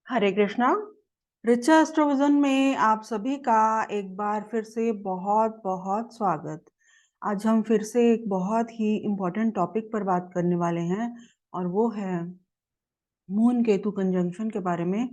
हरे कृष्णा। रिचा एस्ट्रोविजन में आप सभी का एक बार फिर से बहुत बहुत स्वागत। आज हम फिर से एक बहुत ही इम्पोर्टेंट टॉपिक पर बात करने वाले हैं और वो है मून केतु कंजंक्शन के बारे में,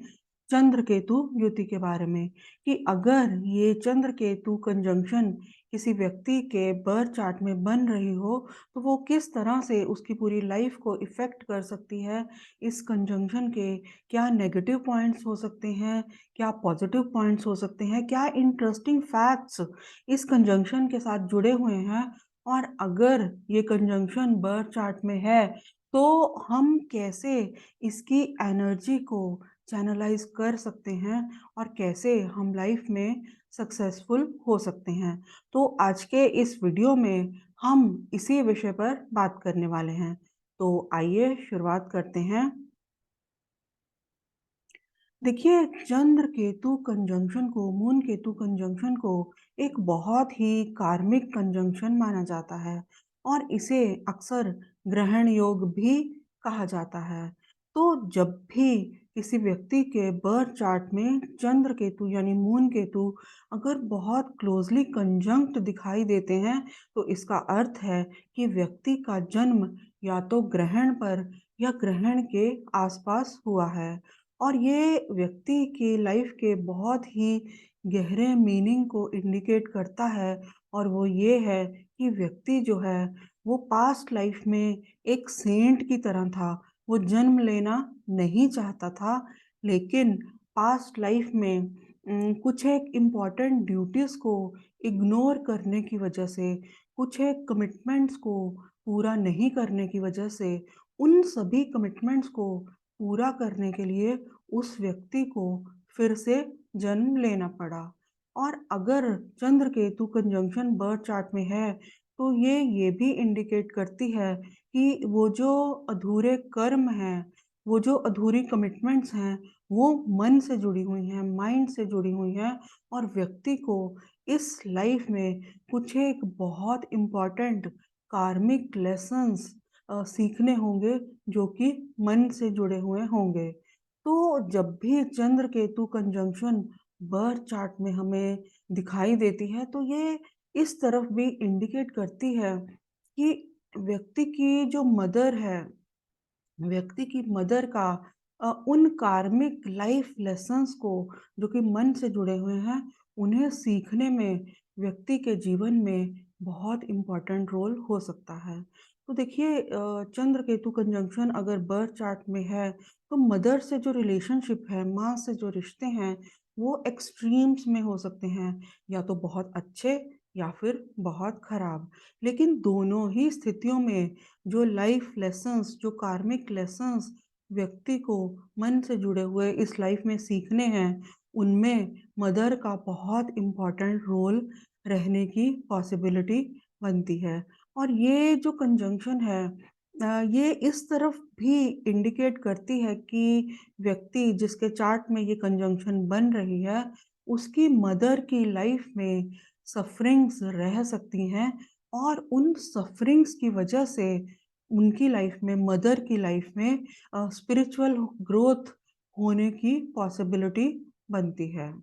चंद्र केतु युति के बारे में कि अगर ये चंद्र केतु कंजंक्शन किसी व्यक्ति के बर्थ चार्ट में बन रही हो तो वो किस तरह से उसकी पूरी लाइफ को इफेक्ट कर सकती है। इस कंजंक्शन के क्या नेगेटिव पॉइंट्स हो सकते हैं, क्या पॉजिटिव पॉइंट्स हो सकते हैं, क्या इंटरेस्टिंग फैक्ट्स इस कंजंक्शन के साथ जुड़े हुए हैं, और अगर ये कंजंक्शन बर्थ चार्ट में है तो हम कैसे इसकी एनर्जी को चैनलाइज कर सकते हैं और कैसे हम लाइफ में सक्सेसफुल हो सकते हैं। तो आज के इस वीडियो में हम इसी विषय पर बात करने वाले हैं। तो आइए शुरुआत करते हैं। देखिए, चंद्र केतु कंजंक्शन को, मून केतु कंजंक्शन को एक बहुत ही कार्मिक कंजंक्शन माना जाता है और इसे अक्सर ग्रहण योग भी कहा जाता है। तो जब भी किसी व्यक्ति के बर्थ चार्ट में चंद्र केतु यानी मून केतु अगर बहुत क्लोजली कंजंक्ट दिखाई देते हैं तो इसका अर्थ है कि व्यक्ति का जन्म या तो ग्रहण पर या ग्रहण के आसपास हुआ है। और ये व्यक्ति की लाइफ के बहुत ही गहरे मीनिंग को इंडिकेट करता है और वो ये है कि व्यक्ति जो है वो पास्ट लाइफ में एक सेंट की तरह था। वो जन्म लेना नहीं चाहता था, लेकिन पास्ट लाइफ में कुछ एक इम्पॉर्टेंट ड्यूटीज़ को इग्नोर करने की वजह से, कुछ एक कमिटमेंट्स को पूरा नहीं करने की वजह से, उन सभी कमिटमेंट्स को पूरा करने के लिए उस व्यक्ति को फिर से जन्म लेना पड़ा। और अगर चंद्र केतु कंजंक्शन बर्थ चार्ट में है तो ये भी इंडिकेट करती है कि वो जो अधूरे कर्म हैं, वो जो अधूरी कमिटमेंट्स हैं, वो मन से जुड़ी हुई हैं, माइंड से जुड़ी हुई हैं और व्यक्ति को इस लाइफ में कुछ एक बहुत इम्पोर्टेंट कार्मिक लेसन्स सीखने होंगे जो कि मन से जुड़े हुए होंगे। तो जब भी चंद्र केतु कंजंक्शन बर्थ चार्ट में हमें दिखाई देती है तो ये इस तरफ भी इंडिकेट करती है कि व्यक्ति की जो मदर है, व्यक्ति की मदर का उन कार्मिक लाइफ लेसन्स को जो कि मन से जुड़े हुए हैं, उन्हें सीखने में व्यक्ति के जीवन में बहुत इम्पोर्टेंट रोल हो सकता है। तो देखिए, चंद्र केतु कंजंक्शन अगर बर्थ चार्ट में है तो मदर से जो रिलेशनशिप है, माँ से जो रिश्ते हैं, वो एक्सट्रीम्स में हो सकते हैं, या तो बहुत अच्छे या फिर बहुत खराब। लेकिन दोनों ही स्थितियों में जो लाइफ लेसन्स, जो कार्मिक लेसन्स व्यक्ति को मन से जुड़े हुए इस लाइफ में सीखने हैं, उनमें मदर का बहुत इम्पोर्टेंट रोल रहने की पॉसिबिलिटी बनती है। और ये जो कंजंक्शन है, ये इस तरफ भी इंडिकेट करती है कि व्यक्ति जिसके चार्ट में ये कंजंक्शन बन रही है, उसकी मदर की लाइफ में सफरिंग्स रह सकती हैं और उन सफरिंग्स की वजह से उनकी लाइफ में, मदर की लाइफ में स्पिरिचुअल ग्रोथ होने की पॉसिबिलिटी बनती है।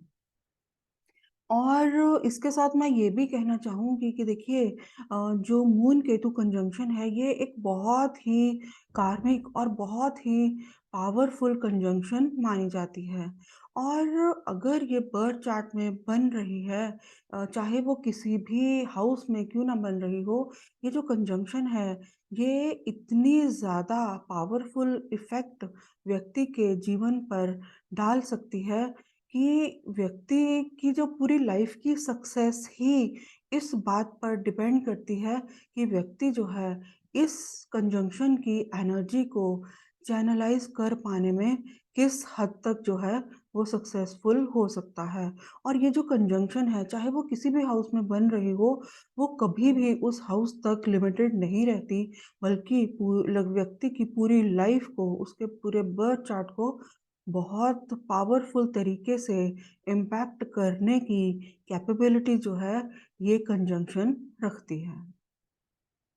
और इसके साथ मैं ये भी कहना चाहूँगी कि देखिए, जो मून केतु कंजंक्शन है ये एक बहुत ही कार्मिक और बहुत ही पावरफुल कंजंक्शन मानी जाती है। और अगर ये बर्थ चार्ट में बन रही है, चाहे वो किसी भी हाउस में क्यों ना बन रही हो, ये जो कंजंक्शन है ये इतनी ज़्यादा पावरफुल इफ़ेक्ट व्यक्ति के जीवन पर डाल सकती है कि व्यक्ति की जो पूरी लाइफ की सक्सेस ही इस बात पर डिपेंड करती है कि व्यक्ति जो है इस कंजंक्शन की एनर्जी को चैनलाइज कर पाने में किस हद तक जो है वो सक्सेसफुल हो सकता है। और ये जो कंजंक्शन है, चाहे वो किसी भी हाउस में बन रही हो, वो कभी भी उस हाउस तक लिमिटेड नहीं रहती, बल्कि व्यक्ति की पूरी लाइफ को, उसके पूरे बर्थ चार्ट को बहुत पावरफुल तरीके से इम्पैक्ट करने की कैपेबिलिटी जो है ये कंजंक्शन रखती है।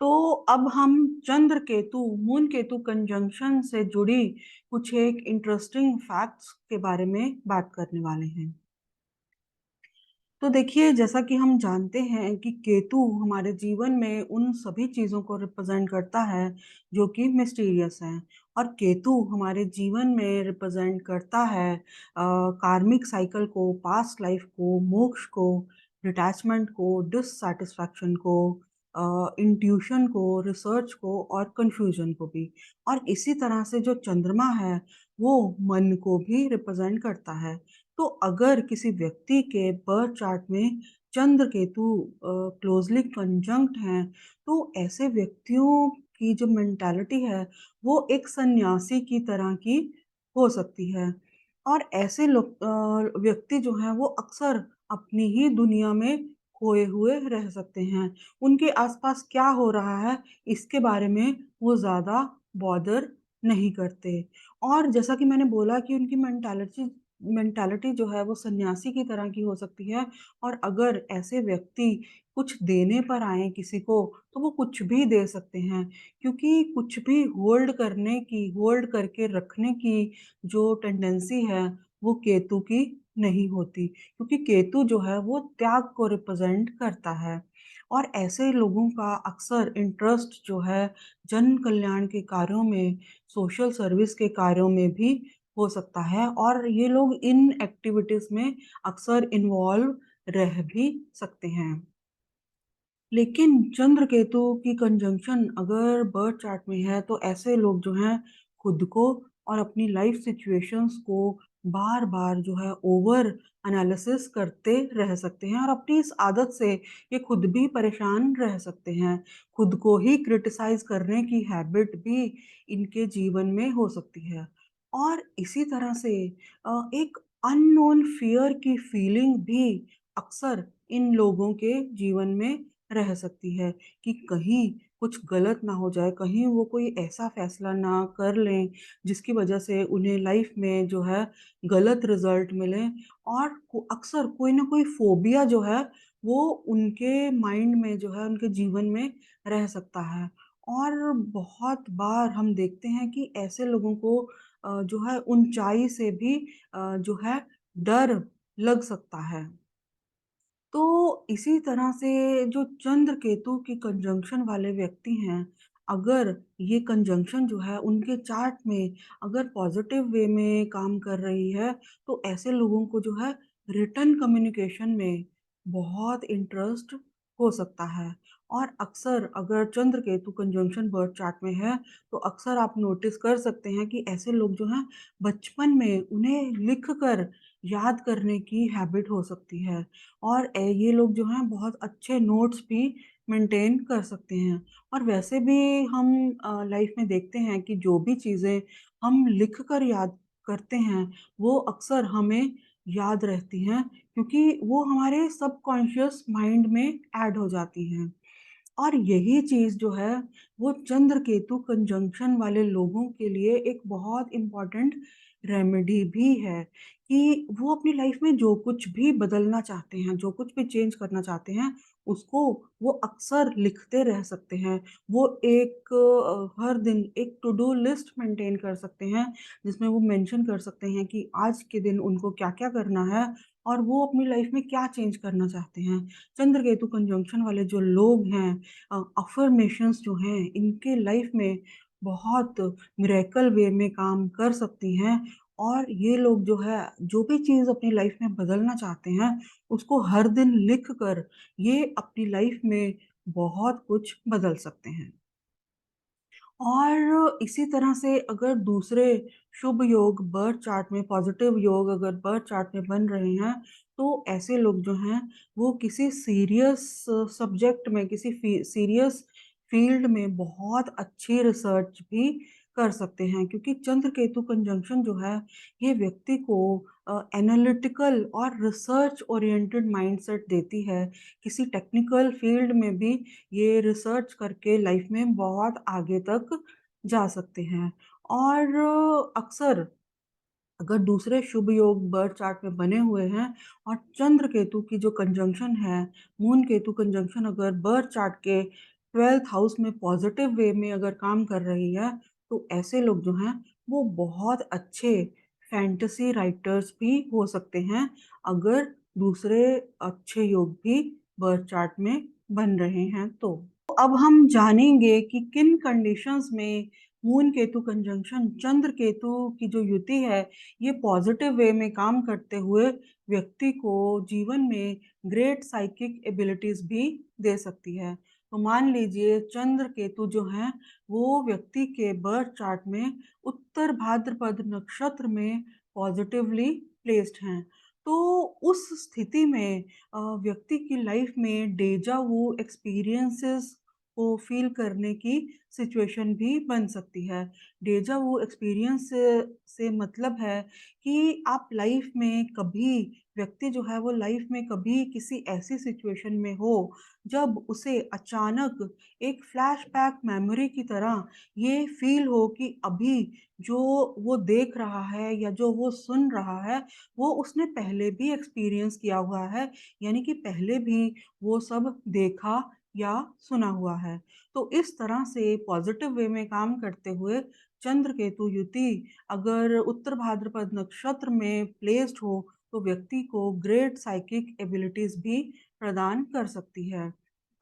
तो अब हम चंद्र केतु, मून केतु कंजंक्शन से जुड़ी कुछ एक इंटरेस्टिंग फैक्ट्स के बारे में बात करने वाले हैं। तो देखिए, जैसा कि हम जानते हैं कि केतु हमारे जीवन में उन सभी चीज़ों को रिप्रेजेंट करता है जो कि मिस्टीरियस हैं, और केतु हमारे जीवन में रिप्रेजेंट करता है कार्मिक साइकिल को, पास्ट लाइफ को, मोक्ष को, डिटैचमेंट को, डिससैटिस्फैक्शन को, इंट्यूशन को, रिसर्च को और कन्फ्यूजन को भी। और इसी तरह से जो चंद्रमा है, वो मन को भी रिप्रेजेंट करता है। तो अगर किसी व्यक्ति के बर्थ चार्ट में चंद्र केतु क्लोजली कंजंक्ट हैं, तो ऐसे व्यक्तियों की जो मेंटालिटी है, वो एक सन्यासी की तरह की हो सकती है। और ऐसे लोग व्यक्ति जो हैं, वो अक्सर अपनी ही दुनिया में खोए हुए रह सकते हैं। उनके आसपास क्या हो रहा है, इसके बारे में वो ज़्यादा बॉदर नहीं करते। और जैसा कि मैंने बोला कि उनकी मेंटालिटी मेंटालिटी जो है वो सन्यासी की तरह की हो सकती है, और अगर ऐसे व्यक्ति कुछ देने पर आएँ किसी को, तो वो कुछ भी दे सकते हैं, क्योंकि कुछ भी होल्ड करके रखने की जो टेंडेंसी है, वो केतु की नहीं होती, क्योंकि केतु जो है वो त्याग को रिप्रेज़ेंट करता है। और ऐसे लोगों का अक्सर इंटरेस्ट जो है जन कल्याण के कार्यों में, सोशल सर्विस के कार्यों में भी हो सकता है, और ये लोग इन एक्टिविटीज़ में अक्सर इन्वॉल्व रह भी सकते हैं। लेकिन चंद्र केतु की कंजंक्शन अगर बर्थ चार्ट में है, तो ऐसे लोग जो हैं खुद को और अपनी लाइफ सिचुएशंस को बार-बार जो है ओवर एनालिसिस करते रह सकते हैं, और अपनी इस आदत से ये खुद भी परेशान रह सकते हैं। खुद को ही क्रिटिसाइज़ करने की हैबिट भी इनके जीवन में हो सकती है। और इसी तरह से एक अननोन फ़ियर की फीलिंग भी अक्सर इन लोगों के जीवन में रह सकती है, कि कहीं कुछ गलत ना हो जाए, कहीं वो कोई ऐसा फ़ैसला ना कर लें, जिसकी वजह से उन्हें लाइफ़ में जो है गलत रिज़ल्ट मिले, और को अक्सर कोई ना कोई फ़ोबिया जो है, वो उनके माइंड में जो है, उनके जीवन में रह सकता है। और बहुत बार हम देखते हैं कि ऐसे लोगों को जो है ऊँचाई से भी जो है डर लग सकता है। तो इसी तरह से जो चंद्र केतु की कंजंक्शन वाले व्यक्ति हैं, अगर ये कंजंक्शन जो है उनके चार्ट में अगर पॉजिटिव वे में काम कर रही है, तो ऐसे लोगों को जो है रिटन कम्युनिकेशन में बहुत इंटरेस्ट हो सकता है। और अक्सर अगर चंद्र केतु कंजंक्शन बर्थ चार्ट में है, तो अक्सर आप नोटिस कर सकते हैं कि ऐसे लोग जो हैं बचपन में उन्हें लिख कर याद करने की हैबिट हो सकती है। और ये लोग जो हैं बहुत अच्छे नोट्स भी मेंटेन कर सकते हैं। और वैसे भी हम लाइफ में देखते हैं कि जो भी चीज़ें हम लिख कर याद करते हैं, वो अक्सर हमें याद रहती हैं, क्योंकि वो हमारे सबकॉन्शियस माइंड में ऐड हो जाती हैं। और यही चीज़ जो है, वो चंद्र-केतु कंजंक्शन वाले लोगों के लिए एक बहुत इम्पोर्टेंट रेमेडी भी है, कि वो अपनी लाइफ़ में जो कुछ भी बदलना चाहते हैं, जो कुछ भी चेंज करना चाहते हैं, उसको वो अक्सर लिखते रह सकते हैं। वो एक हर दिन एक टू डू लिस्ट मेंटेन कर सकते हैं, जिसमें वो मेंशन कर सकते हैं कि आज के दिन उनको क्या-क्या करना है, और वो अपनी लाइफ़ में क्या चेंज करना चाहते हैं। चंद्र-केतु कंजंक्शन वाले जो लोग हैं, अफ़र्मेशंस जो हैं, इनके लाइफ में बहुत मिरेकल वे में काम कर सकती हैं, और ये लोग जो है, जो भी चीज़ अपनी लाइफ में बदलना चाहते हैं, उसको हर दिन लिख कर ये अपनी लाइफ में बहुत कुछ बदल सकते हैं। और इसी तरह से अगर दूसरे शुभ योग बर्थ चार्ट में, पॉजिटिव योग अगर बर्थ चार्ट में बन रहे हैं, तो ऐसे लोग जो हैं, वो किसी सीरियस सब्जेक्ट में, किसी सीरियस फील्ड में बहुत अच्छी रिसर्च भी कर सकते हैं, क्योंकि चंद्र केतु कंजंक्शन जो है, ये व्यक्ति को एनालिटिकल और रिसर्च ओरिएंटेड माइंडसेट देती है। किसी टेक्निकल फील्ड में भी ये रिसर्च करके लाइफ में बहुत आगे तक जा सकते हैं। और अक्सर अगर दूसरे शुभ योग बर्थ चार्ट में बने हुए हैं, और चंद्र केतु की जो कंजंक्शन है, मून केतु कंजंक्शन अगर बर्थ चार्ट के 12th हाउस में पॉजिटिव वे में अगर काम कर रही है, तो ऐसे लोग जो हैं, वो बहुत अच्छे फैंटेसी राइटर्स भी हो सकते हैं, अगर दूसरे अच्छे योग भी बर्थ चार्ट में बन रहे हैं तो। अब हम जानेंगे कि किन कंडीशंस में मून केतु कंजंक्शन चंद्र केतु की जो युति है, ये पॉजिटिव वे में काम करते हुए व्यक्ति को जीवन में ग्रेट साइकिक एबिलिटीज भी दे सकती है। तो मान लीजिए चंद्र केतु जो हैं, वो व्यक्ति के बर्थ चार्ट में उत्तर भाद्रपद नक्षत्र में पॉजिटिवली प्लेस्ड हैं। तो उस स्थिति में व्यक्ति की लाइफ में डेजा वू एक्सपीरियंसेस को फील करने की सिचुएशन भी बन सकती है। डेजा वू एक्सपीरियंस से मतलब है कि आप लाइफ में कभी व्यक्ति जो है वो लाइफ में कभी किसी ऐसी सिचुएशन में हो, जब उसे अचानक एक फ्लैशबैक मेमोरी की तरह ये फील हो कि अभी जो वो देख रहा है या जो वो सुन रहा है, वो उसने पहले भी एक्सपीरियंस किया हुआ है, यानी कि पहले भी वो सब देखा या सुना हुआ है। तो इस तरह से पॉजिटिव वे में काम करते हुए चंद्र केतु युति अगर उत्तर भाद्रपद नक्षत्र में प्लेस्ड हो, तो व्यक्ति को ग्रेट साइकिक एबिलिटीज भी प्रदान कर सकती है।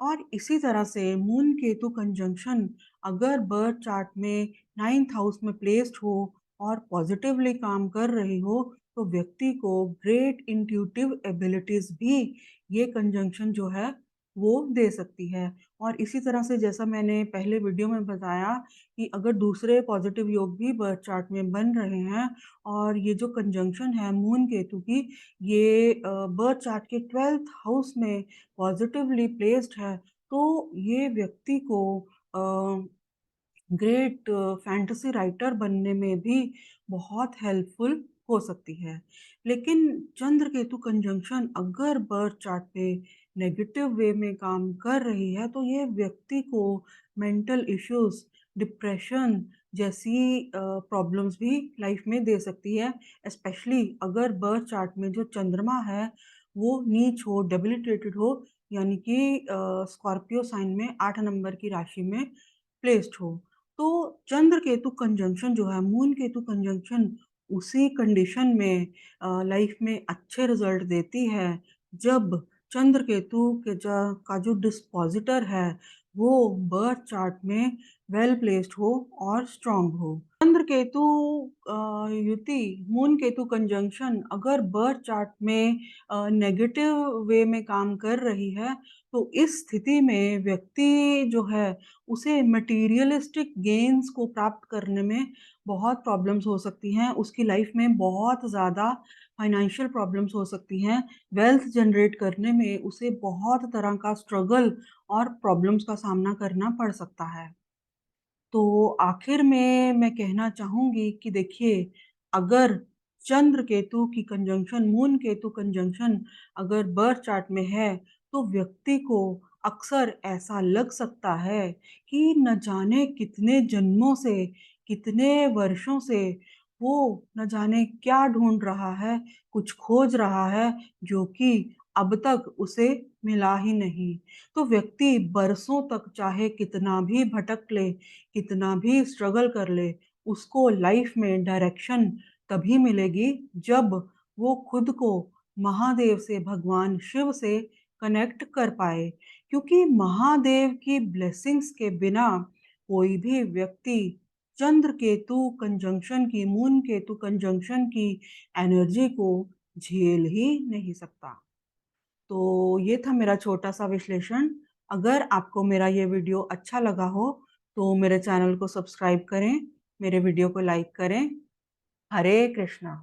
और इसी तरह से मून केतु कंजंक्शन अगर बर्थ चार्ट में 9th हाउस में प्लेस्ड हो और पॉजिटिवली काम कर रही हो, तो व्यक्ति को ग्रेट इंट्यूटिव एबिलिटीज भी ये कंजंक्शन जो है वो दे सकती है। और इसी तरह से जैसा मैंने पहले वीडियो में बताया कि अगर दूसरे पॉजिटिव योग भी बर्थ चार्ट में बन रहे हैं और ये जो कंजंक्शन है मून केतु की, ये बर्थ चार्ट के 12th हाउस में पॉजिटिवली प्लेस्ड है, तो ये व्यक्ति को ग्रेट फैंटेसी राइटर बनने में भी बहुत हेल्पफुल हो सकती है। लेकिन चंद्र केतु कंजंक्शन अगर बर्थ चार्ट पे नेगेटिव वे में काम कर रही है, तो ये व्यक्ति को मेंटल इश्यूज, डिप्रेशन जैसी प्रॉब्लम्स भी लाइफ में दे सकती है। स्पेशली अगर बर्थ चार्ट में जो चंद्रमा है वो नीच हो, डेबिलिटेटेड हो, यानी कि स्कॉर्पियो साइन में 8 नंबर की राशि में प्लेस्ड हो। तो चंद्र केतु कंजंक्शन जो है, मून केतु कंजंक्शन उसी कंडीशन में लाइफ में अच्छे रिजल्ट देती है, जब चंद्र केतु का जो डिस्पोजिटर है वो बर्थ चार्ट में वेल प्लेस्ड हो और स्ट्रांग हो। चंद्र केतु युति मून केतु कंजंक्शन अगर बर्थ चार्ट में नेगेटिव वे में काम कर रही है, तो इस स्थिति में व्यक्ति जो है उसे मटेरियलिस्टिक गेन्स को प्राप्त करने में बहुत प्रॉब्लम्स हो सकती हैं, उसकी लाइफ में बहुत ज़्यादा फाइनेंशियल प्रॉब्लम्स हो सकती हैं, वेल्थ जनरेट करने में उसे बहुत तरह का स्ट्रगल और प्रॉब्लम्स का सामना करना पड़ सकता है। तो आखिर में मैं कहना चाहूँगी कि देखिए, अगर चंद्र केतु की कंजंक्शन, मून केतु कंजंक्शन अगर बर्थ चार्ट में है, तो व्यक्ति को अक्सर ऐसा लग सकता है कि न जाने कितने जन्मों से, कितने वर्षों से वो न जाने क्या ढूँढ रहा है, कुछ खोज रहा है, जो कि अब तक उसे मिला ही नहीं। तो व्यक्ति बरसों तक चाहे कितना भी भटक ले, कितना भी स्ट्रगल कर ले, उसको लाइफ में डायरेक्शन तभी मिलेगी जब वो खुद को महादेव से, भगवान शिव से कनेक्ट कर पाए। क्योंकि महादेव की ब्लेसिंग्स के बिना कोई भी व्यक्ति चंद्र केतु कंजंक्शन की, मून केतु कंजंक्शन की एनर्जी को झेल ही नहीं सकता। तो ये था मेरा छोटा-सा विश्लेषण। अगर आपको मेरा ये वीडियो अच्छा लगा हो, तो मेरे चैनल को सब्सक्राइब करें, मेरे वीडियो को लाइक करें। हरे कृष्णा।